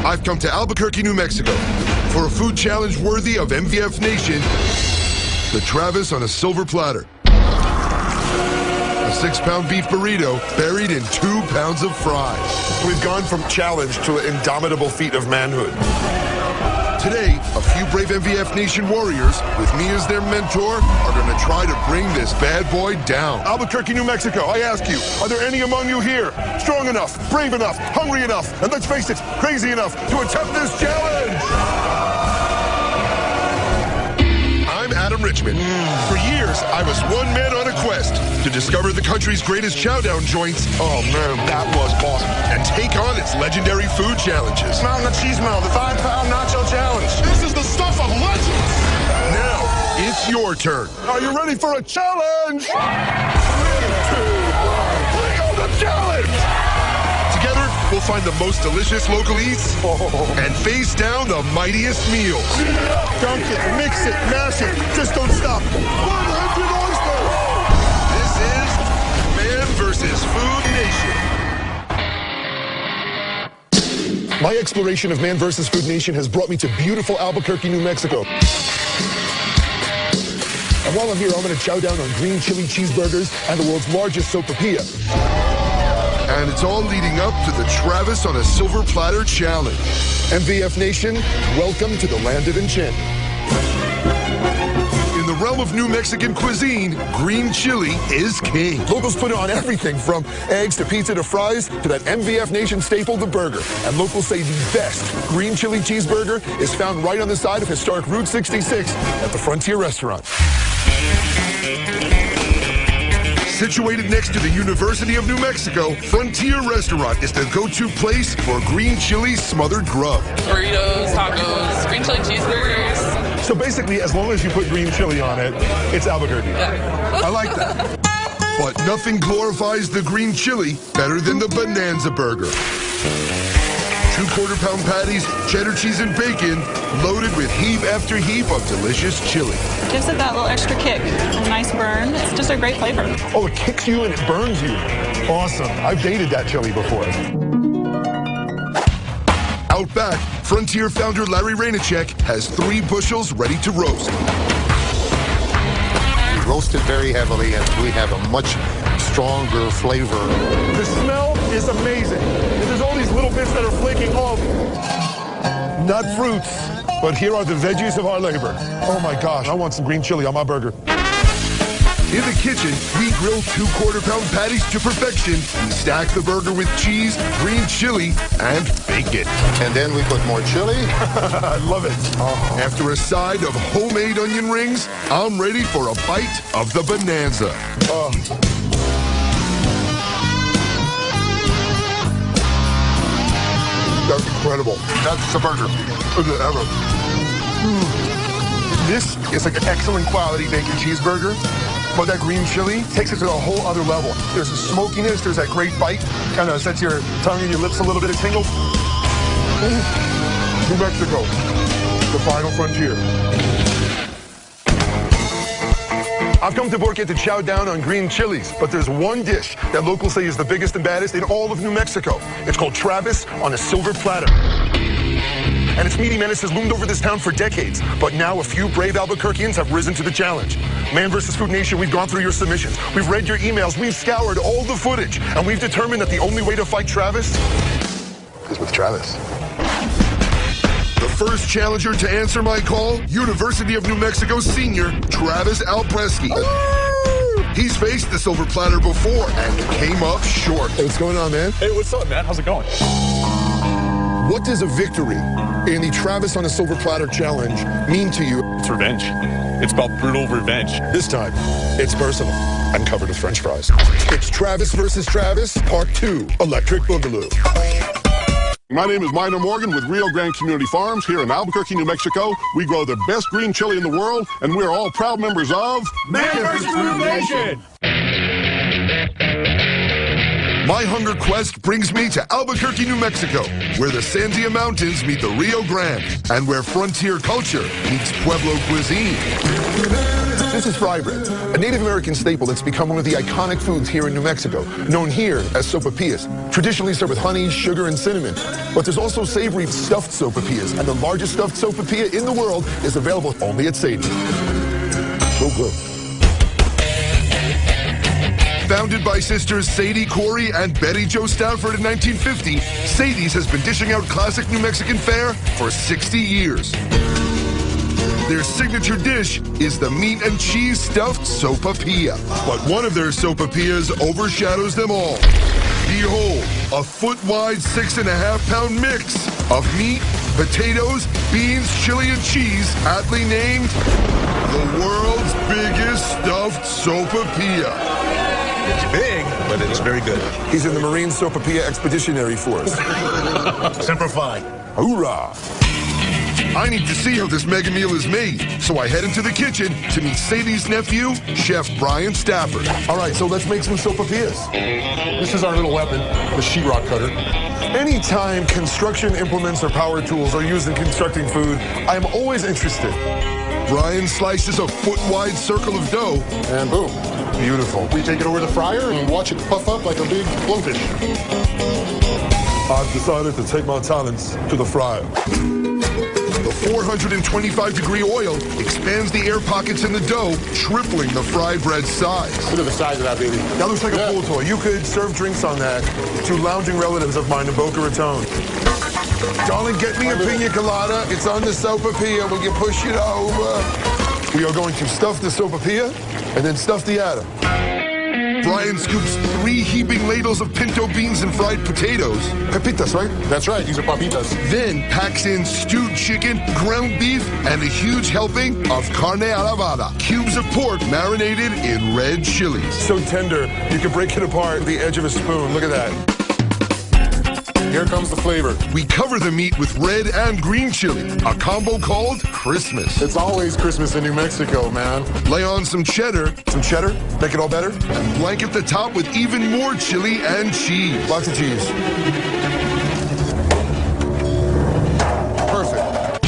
I've come to Albuquerque, New Mexico for a food challenge worthy of MVF Nation, the Travis on a silver platter. A 6-pound beef burrito buried in 2 pounds of fries. We've gone from challenge to an indomitable feat of manhood. Today, a few brave MVF Nation warriors, with me as their mentor, are going to try to bring this bad boy down. Albuquerque, New Mexico, I ask you, are there any among you here strong enough, brave enough, hungry enough, and let's face it, crazy enough to attempt this challenge? I'm Adam Richmond. For years, I was one man on a quest to discover the country's greatest chowdown joints. Oh man, that was awesome. And take on its legendary food challenges. Mountain of Cheese Mel, the 5-pound nacho challenge. This is the stuff of legends. Now, it's your turn. Are you ready for a challenge? 3, 2, 1, bring on the challenge! Together, we'll find the most delicious local eats and face down the mightiest meals. Dunk it, mix it, mash it, just don't stop. 100 oysters! This is Man vs. Food Nation. My exploration of Man vs. Food Nation has brought me to beautiful Albuquerque, New Mexico. And while I'm here, I'm going to chow down on green chili cheeseburgers and the world's largest sopapilla. And it's all leading up to the Travis on a Silver Platter Challenge. MVF Nation, welcome to the land of enchantment. In the realm of New Mexican cuisine, green chili is king. Locals put it on everything from eggs to pizza to fries to that MVF Nation staple, the burger. And locals say the best green chili cheeseburger is found right on the side of historic Route 66 at the Frontier Restaurant. Situated next to the University of New Mexico, Frontier Restaurant is the go-to place for green chili smothered grub. Burritos, tacos, green chili cheeseburgers. So basically, as long as you put green chili on it, it's Albuquerque. Yeah. I like that. But nothing glorifies the green chili better than the Bonanza Burger. 2 quarter-pound patties, cheddar cheese and bacon, loaded with heap after heap of delicious chili. Gives it that little extra kick, a nice burn. It's just a great flavor. Oh, it kicks you and it burns you. Awesome. I've dated that chili before. Out back, Frontier founder Larry Rainichek has 3 bushels ready to roast. We roast it very heavily and we have a much stronger flavor. The smell is amazing. There's all these little bits that are flaking off. Not fruits, but here are the veggies of our labor. Oh my gosh, I want some green chili on my burger. In the kitchen, we grill 2 quarter-pound patties to perfection. We stack the burger with cheese, green chili, and bacon. And then we put more chili. I love it. Oh. After a side of homemade onion rings, I'm ready for a bite of the Bonanza. Oh. That's incredible. That's the burger. Ever. This is like an excellent quality bacon cheeseburger, but that green chili takes it to a whole other level. There's a smokiness, there's that great bite, kind of sets your tongue and your lips a little bit of tingle. New Mexico, the final frontier. I've come to Albuquerque to chow down on green chilies, but there's one dish that locals say is the biggest and baddest in all of New Mexico. It's called Travis on a silver platter. And its meaty menace has loomed over this town for decades, but now a few brave Albuquerqueans have risen to the challenge. Man vs. Food Nation, we've gone through your submissions, we've read your emails, we've scoured all the footage, and we've determined that the only way to fight Travis is with Travis. The first challenger to answer my call, University of New Mexico senior Travis Alpresky. He's faced the silver platter before and came up short. Hey, what's going on, man? Hey, what's up, man? How's it going? What does a victory in the Travis on a Silver Platter Challenge mean to you? It's revenge. It's about brutal revenge. This time, it's personal. I'm covered with French fries. It's Travis versus Travis, Part 2, Electric Boogaloo. My name is Minor Morgan with Rio Grande Community Farms here in Albuquerque, New Mexico. We grow the best green chili in the world, and we're all proud members of Man vs. Food Nation! My hunger quest brings me to Albuquerque, New Mexico, where the Sandia Mountains meet the Rio Grande, and where frontier culture meets Pueblo cuisine. This is fry bread, a Native American staple that's become one of the iconic foods here in New Mexico, known here as sopapillas, traditionally served with honey, sugar, and cinnamon. But there's also savory stuffed sopapillas, and the largest stuffed sopapilla in the world is available only at Sadie's. So good. Founded by sisters Sadie Corey and Betty Jo Stafford in 1950, Sadie's has been dishing out classic New Mexican fare for 60 years. Their signature dish is the meat and cheese stuffed sopapilla. But one of their sopapillas overshadows them all. Behold, a foot-wide 6.5-pound mix of meat, potatoes, beans, chili, and cheese, aptly named the world's biggest stuffed sopapilla. It's big, but it's very good. He's in the Marine Sopapilla Expeditionary Force. Semper Fi. Hoorah! I need to see how this mega meal is made, so I head into the kitchen to meet Sadie's nephew, Chef Brian Stafford. All right, so let's make some sopapillas. This is our little weapon, the sheetrock cutter. Anytime construction implements or power tools are used in constructing food, I'm always interested. Brian slices a foot-wide circle of dough. And boom. Beautiful. We take it over the fryer and watch it puff up like a big blowfish. I've decided to take my talents to the fryer. The 425-degree oil expands the air pockets in the dough, tripling the fry bread size. Look at the size of that baby. That looks like a pool toy. You could serve drinks on that to lounging relatives of mine in Boca Raton. Darling, get me a pina colada. It's on the sopapilla. Will you push it over? We are going to stuff the sopapilla and then stuff the Adam. Brian scoops 3 heaping ladles of pinto beans and fried potatoes. Pepitas, right? That's right, these are papitas. Then packs in stewed chicken, ground beef, and a huge helping of carne alabada, cubes of pork marinated in red chilies. So tender, you can break it apart with the edge of a spoon. Look at that. Here comes the flavor. We cover the meat with red and green chili, a combo called Christmas. It's always Christmas in New Mexico, man. Lay on some cheddar, Make it all better. and blanket the top with even more chili and cheese. Lots of cheese. Perfect.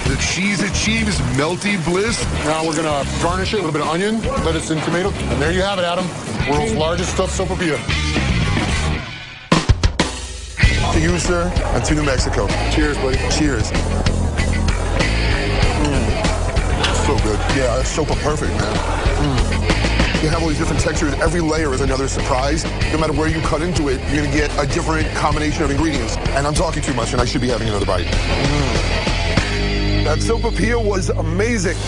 The cheese achieves melty bliss. Now we're gonna garnish it with a little bit of onion, lettuce, and tomato. And there you have it, Adam. World's largest stuffed sopapilla. To you, sir, and to New Mexico. Cheers, buddy. Cheers. So good. Yeah, it's super perfect, man. You have all these different textures. Every layer is another surprise. No matter where you cut into it, you're gonna get a different combination of ingredients. And I'm talking too much, and I should be having another bite. That sopapilla was amazing.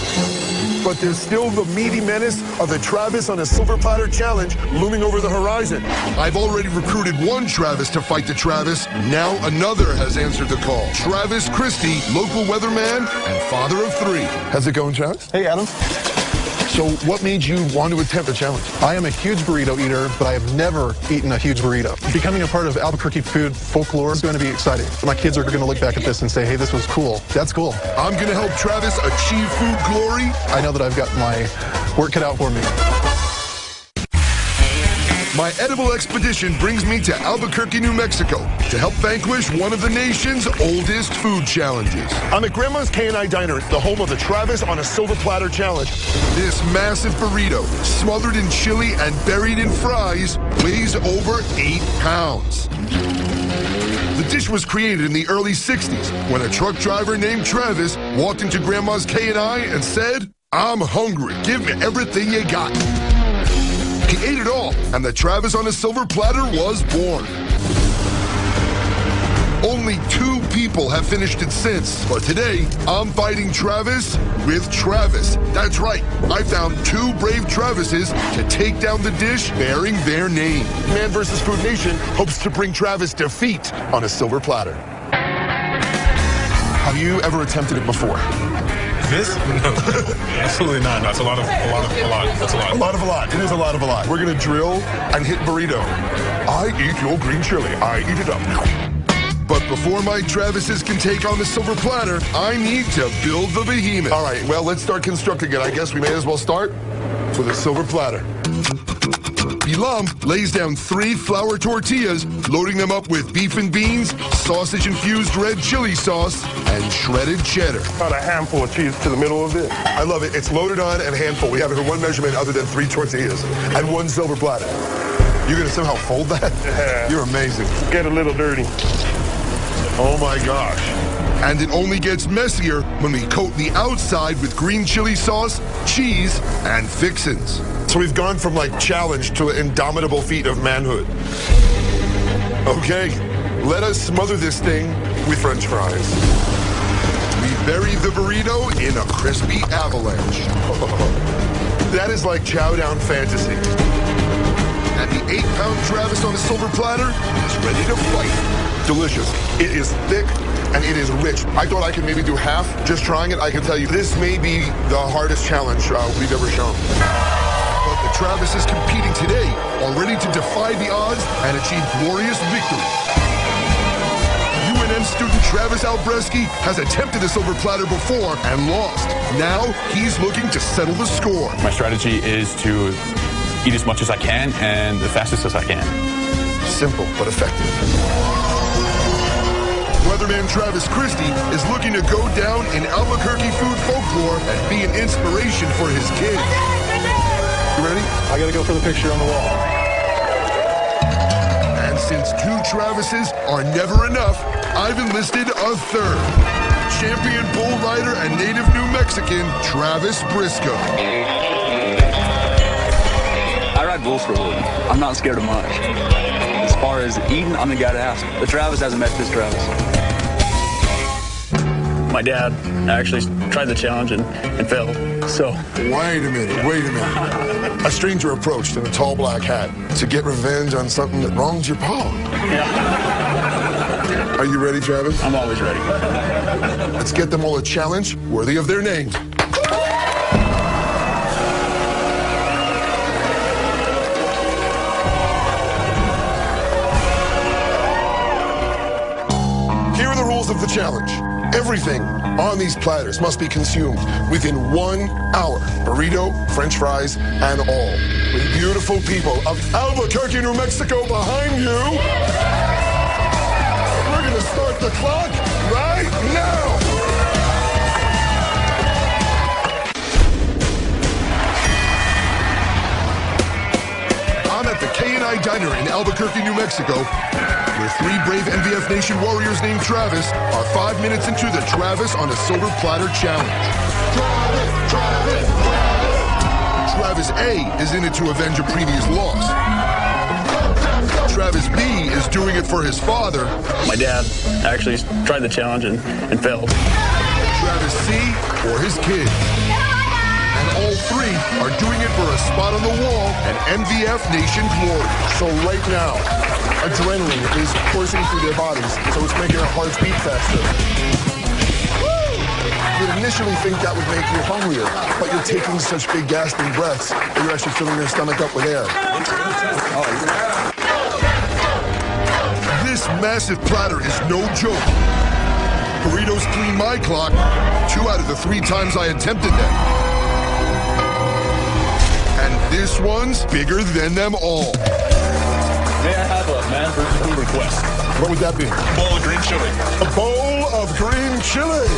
But there's still the meaty menace of the Travis on a Silver Platter Challenge looming over the horizon. I've already recruited one Travis to fight the Travis. Now another has answered the call. Travis Christie, local weatherman and father of 3. How's it going, Travis? Hey, Adam. So what made you want to attempt the challenge? I am a huge burrito eater, but I have never eaten a huge burrito. Becoming a part of Albuquerque food folklore is going to be exciting. My kids are going to look back at this and say, hey, this was cool. That's cool. I'm going to help Travis achieve food glory. I know that I've got my work cut out for me. My edible expedition brings me to Albuquerque, New Mexico to help vanquish one of the nation's oldest food challenges. I'm at Grandma's K&I Diner, the home of the Travis on a Silver Platter Challenge. This massive burrito, smothered in chili and buried in fries, weighs over 8 pounds. The dish was created in the early 60s when a truck driver named Travis walked into Grandma's K&I and said, "I'm hungry. Give me everything you got." He ate it all, and the Travis on a Silver Platter was born. Only 2 people have finished it since, but today, I'm fighting Travis with Travis. That's right, I found 2 brave Travises to take down the dish bearing their name. Man vs. Food Nation hopes to bring Travis defeat on a silver platter. Have you ever attempted it before? This? No, absolutely not. That's a lot. That's a lot. A lot of a lot. It is a lot of a lot. We're going to drill and hit burrito. I eat your green chili. I eat it up. But before my Travises can take on the silver platter, I need to build the behemoth. All right, well, let's start constructing it. I guess we may as well start with a silver platter. Bilam lays down 3 flour tortillas, loading them up with beef and beans, sausage-infused red chili sauce, and shredded cheddar. About a handful of cheese to the middle of it. I love it. It's loaded on and handful. We haven't heard one measurement other than 3 tortillas and 1 silver platter. You're going to somehow fold that? Yeah. You're amazing. Get a little dirty. Oh my gosh. And it only gets messier when we coat the outside with green chili sauce, cheese, and fixins. So we've gone from like challenge to an indomitable feat of manhood. Okay, let us smother this thing with French fries. We bury the burrito in a crispy avalanche. That is like chow down fantasy. And the 8-pound Travis on a silver platter is ready to fight. Delicious. It is thick and it is rich. I thought I could maybe do half. Just trying it, I can tell you this may be the hardest challenge we've ever shown. But the Travises competing today are ready to defy the odds and achieve glorious victory. UNM student Travis Albreski has attempted the silver platter before and lost. Now he's looking to settle the score. My strategy is to eat as much as I can and the fastest as I can. Simple but effective. Weatherman Travis Christie is looking to go down in Albuquerque food folklore and be an inspiration for his kids. You ready? I gotta go for the picture on the wall. And since 2 Travises are never enough, I've enlisted a 3rd. Champion bull rider and native New Mexican, Travis Briscoe. I ride bulls for a living. I'm not scared of much. As far as eating, I'm the guy to ask. But Travis hasn't met this Travis. My dad actually tried the challenge and failed, so. Wait a minute. A stranger approached in a tall black hat to get revenge on something that wronged your paw. Yeah. Are you ready, Travis? I'm always ready. Let's get them all a challenge worthy of their name. Here are the rules of the challenge. Everything on these platters must be consumed within 1 hour. Burrito, French fries, and all. With beautiful people of Albuquerque, New Mexico behind you. We're going to start the clock right now. I'm at the K&I Diner in Albuquerque, New Mexico, where 3 brave NVF Nation warriors named Travis are 5 minutes into the Travis on a Silver Platter Challenge. Travis A is in it to avenge a previous loss. Travis B is doing it for his father. My dad actually tried the challenge and failed. Travis C for his kids. And all 3 are doing it for a spot on the wall and NVF Nation glory. So right now, adrenaline is coursing through their bodies, so it's making our hearts beat faster. You'd initially think that would make you hungrier, but you're taking such big gasping breaths that you're actually filling your stomach up with air. This massive platter is no joke. Burritos clean my clock 2 out of the 3 times I attempted them. And this one's bigger than them all. May I have a man versus food request? What would that be? A bowl of green chili. A bowl of green chili.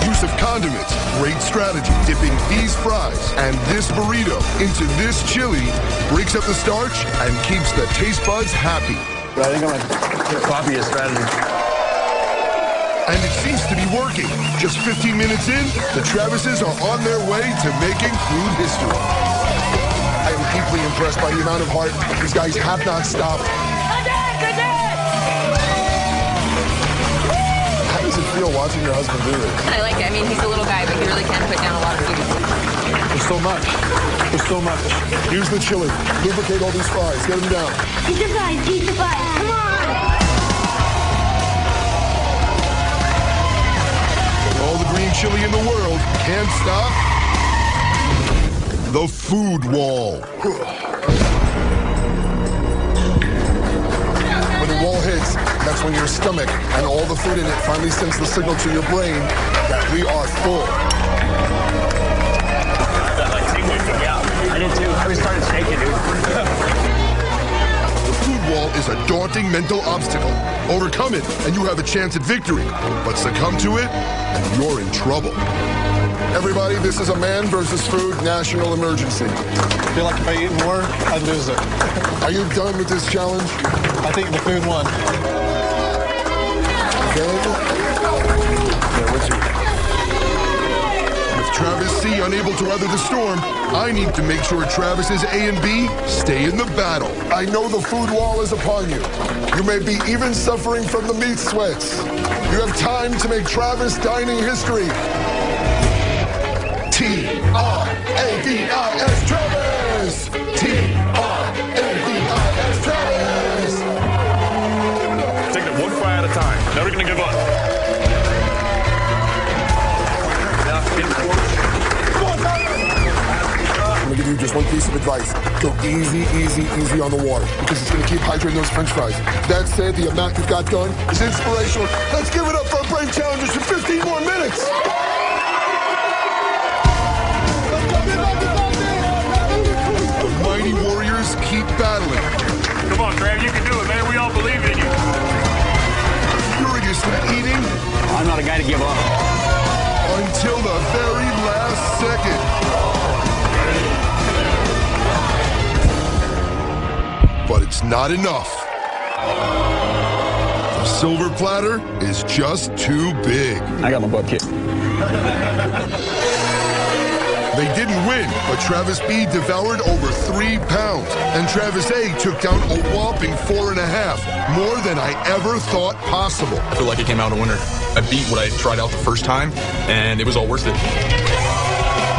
Use of condiments, great strategy. Dipping these fries and this burrito into this chili breaks up the starch and keeps the taste buds happy. But I think I'm gonna copy his strategy. And it seems to be working. Just 15 minutes in, the Travises are on their way to making food history. I am deeply impressed by the amount of heart these guys have not stopped. How does it feel watching your husband do this? I like it. I mean, he's a little guy, but he really can put down a lot of food. There's so much. There's so much. Use the chili. Lubricate all these fries. Get them down. Eat the fries. Eat the fries. Come on. All the green chili in the world can't stop the food wall. When the wall hits, that's when your stomach and all the food in it finally sends the signal to your brain that we are full. Yeah, I did too. I started shaking, dude. The food wall is a daunting mental obstacle. Overcome it, and you have a chance at victory. But succumb to it, and you're in trouble. Everybody, this is a man versus food national emergency. I feel like if I eat more, I'd lose it. Are you done with this challenge? I think the food won. With Travis C unable to weather the storm, I need to make sure Travis's A and B stay in the battle. I know the food wall is upon you. You may be even suffering from the meat sweats. You have time to make Travis dining history. T-R-A-V-I-S, Travis! T-R-A-V-I-S, Travis! Taking it one fry at a time. Never gonna give up. I'm gonna give you just one piece of advice. Go easy, easy, easy on the water because it's gonna keep hydrating those French fries. That said, the amount you've got done is inspirational. Let's give it up for our brave challengers for 15 more minutes. The mighty warriors keep battling. Come on, Trav, you can do it, man. We all believe in you. Furiously eating. I'm not a guy to give up. Until the very last second. But it's not enough. The silver platter is just too big. I got my butt kicked. They didn't win, but Travis B devoured over 3 pounds, and Travis A took down a whopping 4.5, more than I ever thought possible. I feel like I came out a winner. I beat what I tried out the first time, and it was all worth it.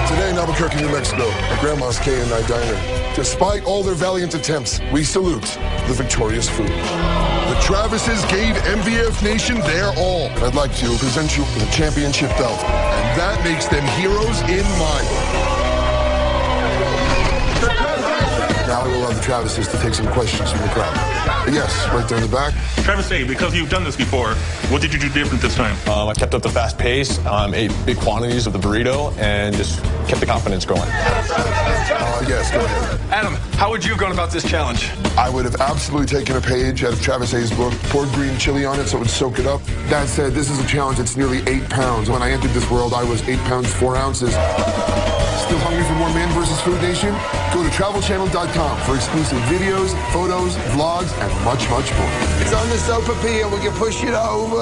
Today in Albuquerque, New Mexico, at Grandma's K&I Diner, despite all their valiant attempts, we salute the victorious food. The Travises gave MVF Nation their all. I'd like to present you with a championship belt. And that makes them heroes in my book. Now I will allow the Travises to take some questions from the crowd. Yes, right there in the back. Travis A, because you've done this before, what did you do different this time? I kept up the fast pace, ate big quantities of the burrito, and just kept the confidence going. Yes, go ahead. Adam, how would you have gone about this challenge? I would have absolutely taken a page out of Travis A's book, poured green chili on it so it would soak it up. That said, this is a challenge that's nearly 8 pounds. When I entered this world, I was 8 pounds, 4 ounces. Still hungry for more Man vs. Food Nation? Go to travelchannel.com for exclusive videos, photos, vlogs, and much, much more. It's on the sofa P and we can push it over.